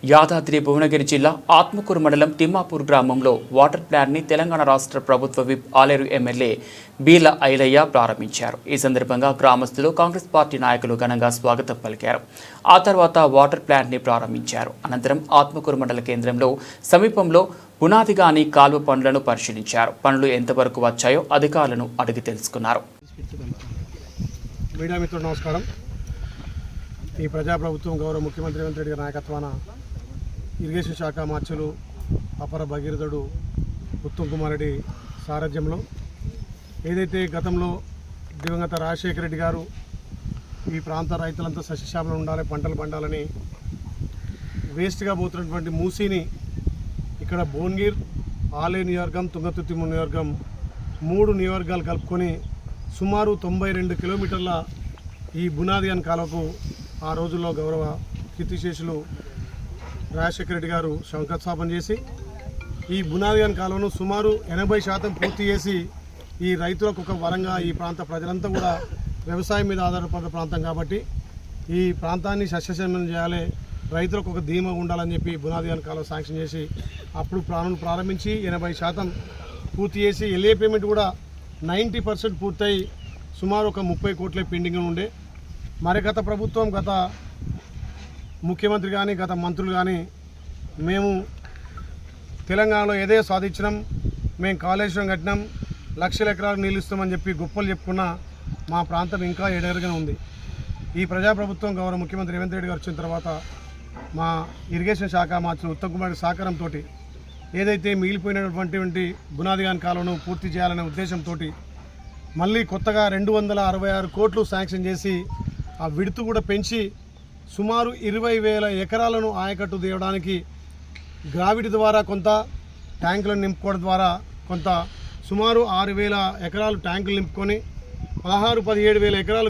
యాదాద్రి భువనగిరి జిల్లా ఆత్మకూరు మండలం తిమ్మాపూర్ గ్రామంలో వాటర్ ప్లాంట్ని తెలంగాణ రాష్ట్ర ప్రభుత్వ విప్ ఆలేరు ఎమ్మెల్యే బీల ఐలయ్య ప్రారంభించారు. ఈ సందర్భంగా గ్రామస్తులు కాంగ్రెస్ పార్టీ నాయకులు ఘనంగా స్వాగతం పలికారు. ఆ తర్వాత వాటర్ ప్లాంట్ని ప్రారంభించారు. అనంతరం ఆత్మకూరు మండల కేంద్రంలో సమీపంలో పునాదిగాని కాల్వ పనులను పరిశీలించారు. పనులు ఎంతవరకు వచ్చాయో అధికారులను అడిగి తెలుసుకున్నారు. మీడియా మిత్రులు నమస్కారం. ఈ ప్రజాప్రభుత్వం గౌరవ ముఖ్యమంత్రి రేవంత్ రెడ్డి గారి నాయకత్వాన ఇరిగేషన్ శాఖ మార్చులు అపర భగీరథుడు ఉత్తమ్ కుమార్ రెడ్డి సారథ్యంలో ఏదైతే గతంలో దివంగత రాజశేఖర రెడ్డి గారు ఈ ప్రాంత రైతులంతా సస్యశ్యామలం ఉండాలి, పంటలు పండాలని వేస్ట్గా పోతున్నటువంటి మూసీని ఇక్కడ భువనగిర్, ఆలేరు నియోజకవర్గం, తుంగతుర్తి నియోజకవర్గం 3 నియోజకవర్గాలు కలుపుకొని సుమారు 92 కిలోమీటర్ల ఈ బునాదియాన్ కాలువకు ఆ రోజుల్లో గౌరవ కీర్తిశేషులు రాజశేఖర రెడ్డి గారు శంకుస్థాపన చేసి ఈ బునాదియాన్ కాలువను సుమారు 80% పూర్తి చేసి ఈ రైతులకు ఒక వరంగా ఈ ప్రాంత ప్రజలంతా కూడా వ్యవసాయం మీద ఆధారపడిన ప్రాంతం కాబట్టి ఈ ప్రాంతాన్ని సస్యశ్యామలం చేయాలి, రైతులకు ఒక ధీమా ఉండాలని చెప్పి బునాదియాన్ కాలువ శాంక్షన్ చేసి అప్పుడు ప్రారంభించి 80% పూర్తి చేసి ఎల్ఏ పేమెంట్ కూడా 90% పూర్తయి సుమారు ఒక 30 కోట్ల పెండింగ్ ఉండే. మరి గత ప్రభుత్వం, గత ముఖ్యమంత్రి కానీ గత మంత్రులు కానీ మేము తెలంగాణలో ఏదే సాధించినాం, మేము కాళేశ్వరం కట్టినాం, లక్షల ఎకరాలు నీళ్ళు ఇస్తామని చెప్పి గొప్పలు చెప్పుకున్న మా ప్రాంతం ఇంకా ఎడెరగానే ఉంది. ఈ ప్రజాప్రభుత్వం గౌరవ ముఖ్యమంత్రి రేవంత్ రెడ్డి గారు వచ్చిన తర్వాత మా ఇరిగేషన్ శాఖ మార్చిన ఉత్తమ్ కుమార్ రెడ్డి సహకారంతో ఏదైతే మిగిలిపోయినటువంటి బునాదిగాన్ కాలువను పూర్తి చేయాలనే ఉద్దేశంతో మళ్ళీ కొత్తగా 266 కోట్లు శాంక్షన్ చేసి ఆ విడుతు కూడా పెంచి సుమారు 20,000 ఎకరాలను ఆయకట్టు తీయడానికి గ్రావిటీ ద్వారా కొంత, ట్యాంకులను నింపుకోవడం ద్వారా కొంత సుమారు 6,000 ఎకరాలు ట్యాంకులు నింపుకొని 16-17 వేల ఎకరాలు